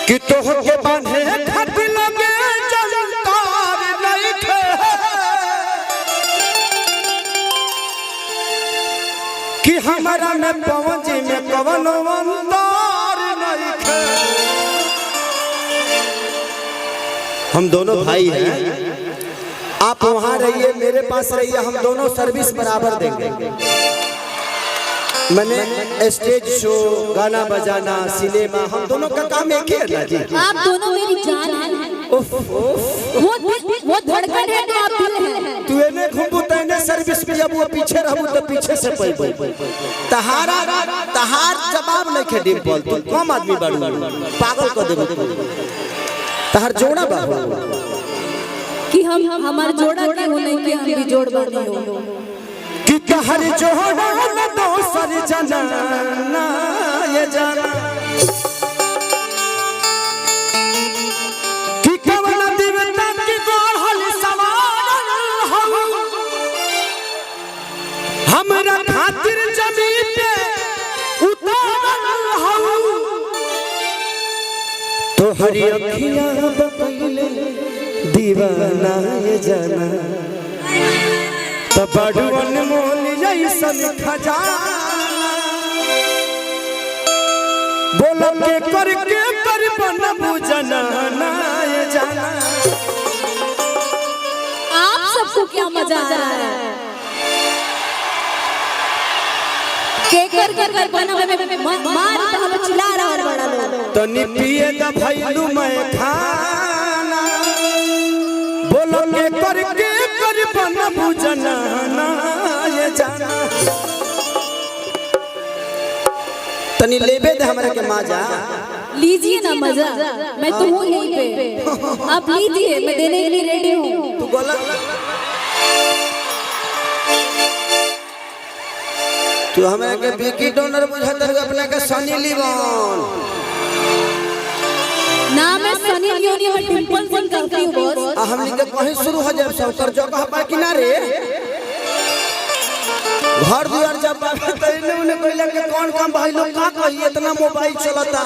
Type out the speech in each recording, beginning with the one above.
कि तोह के बांधे खातिर लगे जलतार नहीं थे कि हमारा में पहुंची में कवन अंदार नहीं थे। हम दोनों भाई हैं, आप वहां रहिए मेरे पास रहिए, हम दोनों सर्विस बराबर देंगे। मैंने स्टेज शो, गाना बजाना, सिनेमा, हम दोनों का काम एक ही है ना जी। आप दोनों मेरी जान हैं। वो धड़कन है तो आप दिल हैं। तू एने घुमबू तने सर्विस पे जब वो पीछे रहबू तो पीछे से पई तहार जवाब नहीं के डिम्पल, तू कम आदमी बाड़ू, पागल कर देबू तहार जोड़ा बाबू कि हम हमार जोड़ा के हो नहीं कि हम भी जोड़ बनी हो कि तहार जोड़ा न दोसर जाना ये जाना कि कवन दिवता की गोहल सवार हो हमरा खातिर जमीन पे उतारल हो तो हरी अखियां बकैले दीवाना ये जाना बड़ू अनमोल जैसन खजाना बोलो के करके कर बनबू जनाना ये जाना। आप सबको क्या मजा आ रहा है? के कर बनबे मार हम चिल्ला रहा बड़ा लोग तो निपिए द भइलू मैं खाना बोलो के करके कर बनबू जनाना ये जाना। तनी लेबे दे हमरा के मजा, लीजिए ना मजा, मैं तो हूँ यहीं पे, आप लीजिए, मैं देने के लिए रेडी हूँ। तू गलत, तू हमरा के विकी डोनर बुझत है, अपना के सनी लियोन ना, मैं सनी लियोन और डिम्पल सिंह कहती हूँ बॉस। हमनी के कहीं शुरू हो जाए सौकर जगह पर किनारे घर दुआर जब बाबा तइने उन्हें कहले के कौन काम भाई लोग का कही इतना मोबाइल चलता,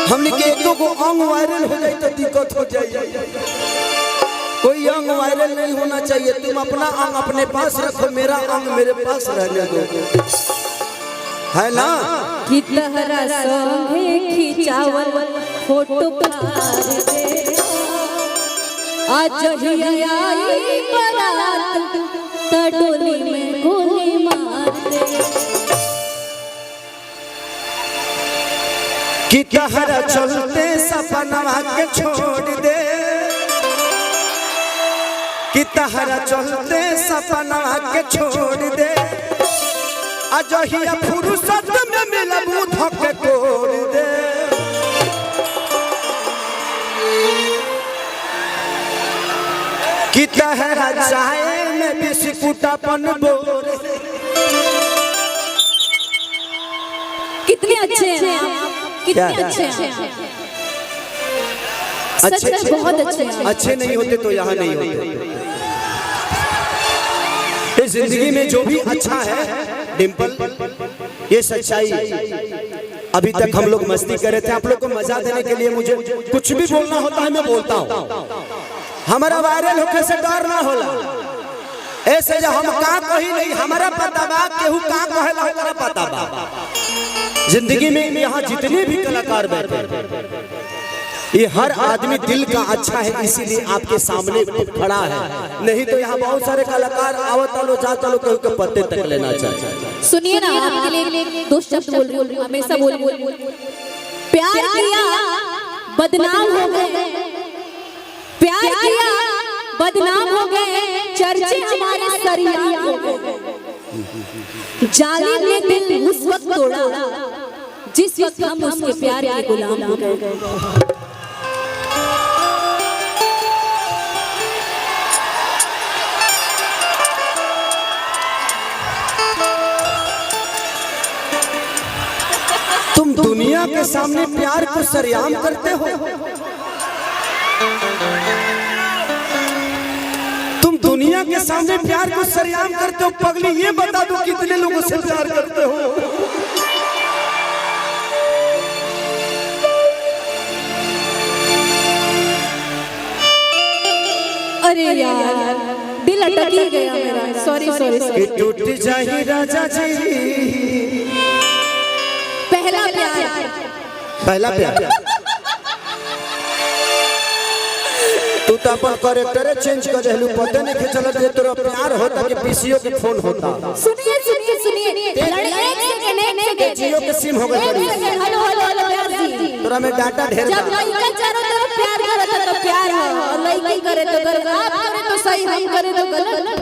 हमनी के एक दो को अंग वायरल हो जाए तो दिक्कत हो जाए। कोई अंग वायरल नहीं होना चाहिए, तुम अपना अंग अपने पास रखो, मेरा अंग मेरे पास रहने दो, है ना। कि तहरा संगे खिंचावल फोटो प्यार दे आज ही आई बारात तडोली में गोली मार दे कि तहरा चलते सपना के छोड़ दे कि तहरा चलते सपना के छोड़ दे अजहिया फुर्सत में मिलबू धक तोड़ दे कि तहरा चाहे में बिस्कुटापन बोर। कितने अच्छे हैं आप, कितने अच्छे हैं, सच बहुत अच्छे हैं। अच्छे नहीं होते तो यहाँ नहीं होते। इस जिंदगी में जो भी अच्छा है डिम्पल, ये सच्चाई, अभी तक हम लोग मस्ती कर रहे थे, आप लोग को मजा देने के लिए मुझे कुछ भी बोलना होता है मैं बोलता हूँ, हमारा वायरल होके से डर ना होला। ऐसे जो हम का कही नहीं, हमारा पता बा केहू का कहेला हमरा पता बा। जिंदगी में यहाँ जितने भी कलाकार बैठे ये हर आदमी दिल का अच्छा है, इसीलिए आपके सामने खड़ा है, नहीं तो यहाँ बहुत सारे कलाकार आवत लो जाता लो केहू के पत्ते तक लेना चाहिए। सुनिए ना, आपके लिए दो शब्द बोल रही हूँ, हमेशा बोल प्यार किया बदनाम हो गए, प्यार किया बदनाम हो गए, चर्चे हमारे सरिया हो गए, जालिम ने दिल उस वक्त तोड़ा जिस वक्त हम उसके प्यार के गुलाम हो गए। तुम दुनिया के सामने प्यार को सरेआम करते हो, तुम दुनिया के सामने प्यार को सरेआम करते हो। पगली ये बता दो कितने लोगों से प्यार करते हो। यार, दिल अटक ही गया मेरा। सॉरी सॉरी कि टूट जाए राजा जी। पहला प्यार, पहला प्यार। तू तो अपन कैरेक्टर चेंज कर देलू, पता नहीं कि चलत जे तोरा प्यार होता कि पीसीओ के फोन होता। सुनिए सुनिए सुनिए, एक सेकंड जियो के सिम हो गए। हेलो हेलो हेलो प्यार जी, तोरा में डाटा ढेर जब लड़का चारों तरफ प्यार करे तो प्यार है, और लड़की करे तो गलत, आप करे तो सही, हम करे तो गलत।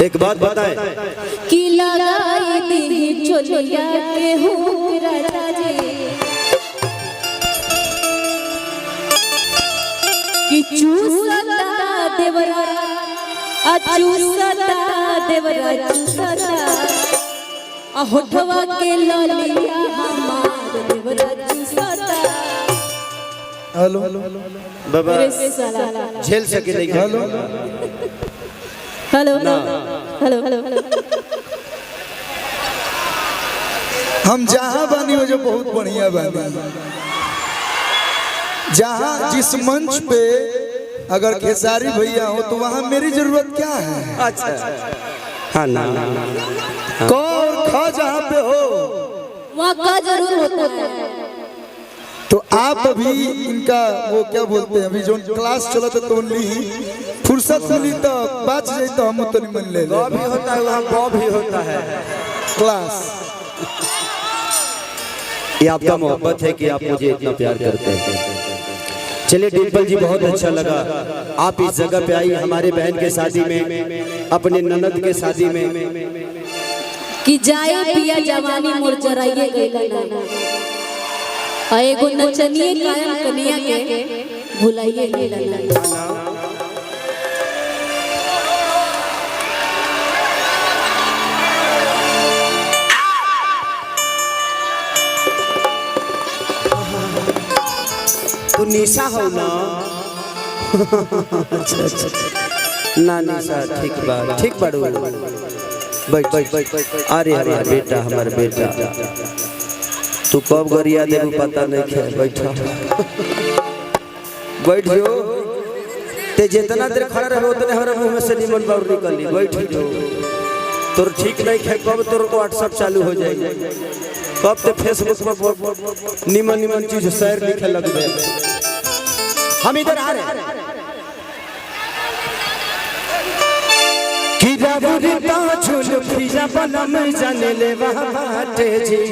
एक बात बताए कि लगाई दी चोलिया के हूँ राजा जी, कि चूसता देवरा, चूसता देवरा, चूसता होठवा के ललिया हमार देवरा चूसता। हेलो बाबा, झेल सके नहीं। Hello hello hello hello hello, हम जहाँ बनी हो जो बहुत बढ़िया बनी। जहाँ जिस मंच पे अगर खेसारी भैया हो तो वहाँ मेरी जरूरत क्या है? अच्छा हाँ ना कौर खा जहाँ पे हो वहाँ का जरूर होता है। तो आप अभी इनका वो क्या बोलते हैं, अभी जो क्लास चला था तो उनली फुर्सत मिली तो बात जाए तो हम तो नहीं मन ले गौ भी होता है, वहाँ गौ भी होता है क्लास। ये आपका मोहब्बत है कि आप मुझे इतना प्यार करते हैं। चलिए डिम्पल जी, बहुत अच्छा लगा आप इस जगह पे आई हमारे बहन के शादी में, अपने ननद के शादी में। कि जाए पिया जवानी मोर जराइए गइला ना, आ एगो नचनिए कायम कनिया के भुलाइए गइला ना। तू निशा हो ना? अच्छा अच्छा ना निशा, ठीक बा, ठीक बाड़ू। बैठ बैठ बैठ। अरे हमारा बेटा, हमारा बेटा, तू कब गरिया देबू पता नहीं है। बैठा बैठ जो, ते जितना देर खड़ा रहे उतने हमारे मुंह में से निमन बाउर निकली। बैठ जो, तोर ठीक नहीं है, कब तोर व्हाट्सएप चालू हो जाएगी, कब ते फेसबुक पर निमन निमन चीज शेयर लिखे लग गए। हम इधर आ रहे कि रबुरता झूल फिजा बनम जाने ले बाटे जी,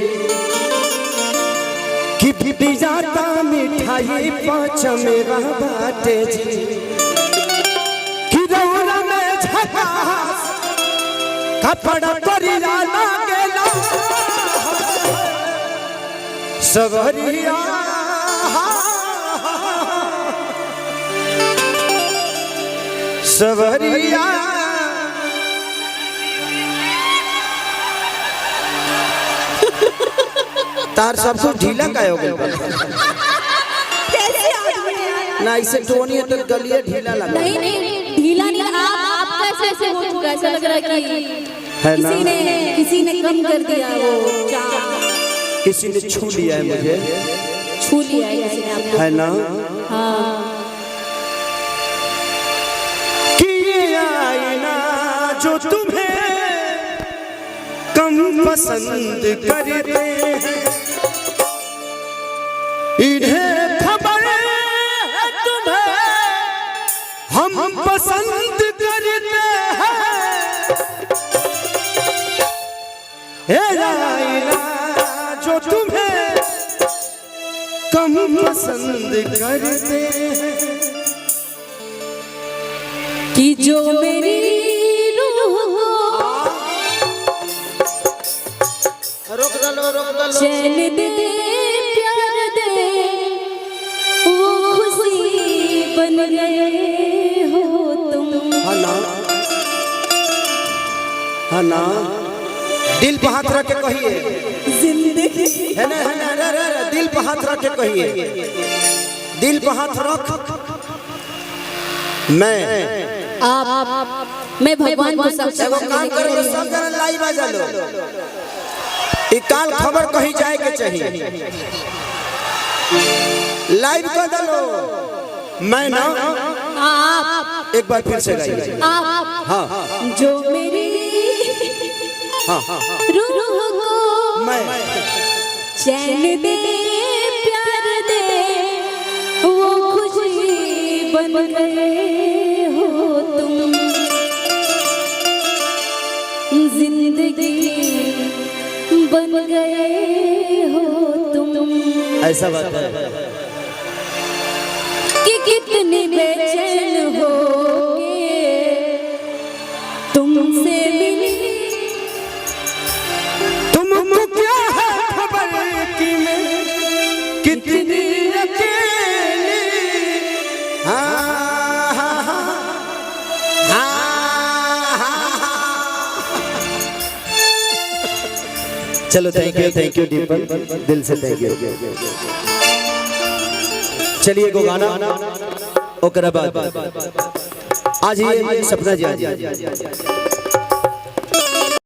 कि बिटी जाता मिठाई पाँच मेरा बाटे जी, कि रौरा में झकास कपड़ा परिया लागेला सवरिया, सवरिया तार सब कुछ ढीला का हो गया ना, इसे टोनी तो गलिए ढीला लगा। नहीं नहीं ढीला नहीं, आप कैसे ऐसे हो चुका, ऐसा लग रहा है कि है ना, किसी ने कम कर दिया, वो किसी ने छू लिया है मुझे, छू लिया है किसी ने आपको, है ना। हाँ कि ये आईना जो तुम्हें कम पसंद करते हैं, इन्हें खबर है तुम्हें हम पसंद करते हैं। ये आईना जो तुम्हें कम पसंद करते हैं, कि जो मेरी रूह को रोक दलो चैन दे, प्यार दे, वो खुशी बन गए हो तुम। हाँ ना, दिल पे हाथ रख के कहिए, जिंदगी है ना, है ना, रे, दिल पे हाथ रख के कहिए, दिल पे हाथ रख। मैं भगवान को सब एगो काम करो, सब जन लाइव आ जालो, ई काल खबर कहीं जाए के चाहिए, लाइव कर दलो। मैं ना आप एक बार फिर से गाइए। आप हाँ जो मेरी हाँ रूह को मैं चैन दे प्यार दे वो खुशी बन गए हो तुम जिंदगी बन गए हो तुम। ऐसा बात है कि कितने बेचैन होगे तुमसे मिली तुमको क्या है खबर कि मैं कितनी अकेली। हाँ हाँ हाँ चलो थैंक यू डिम्पल, दिल से थैंक यू। चलिए एगो गाना ओकरा बाद आज ये सपना जी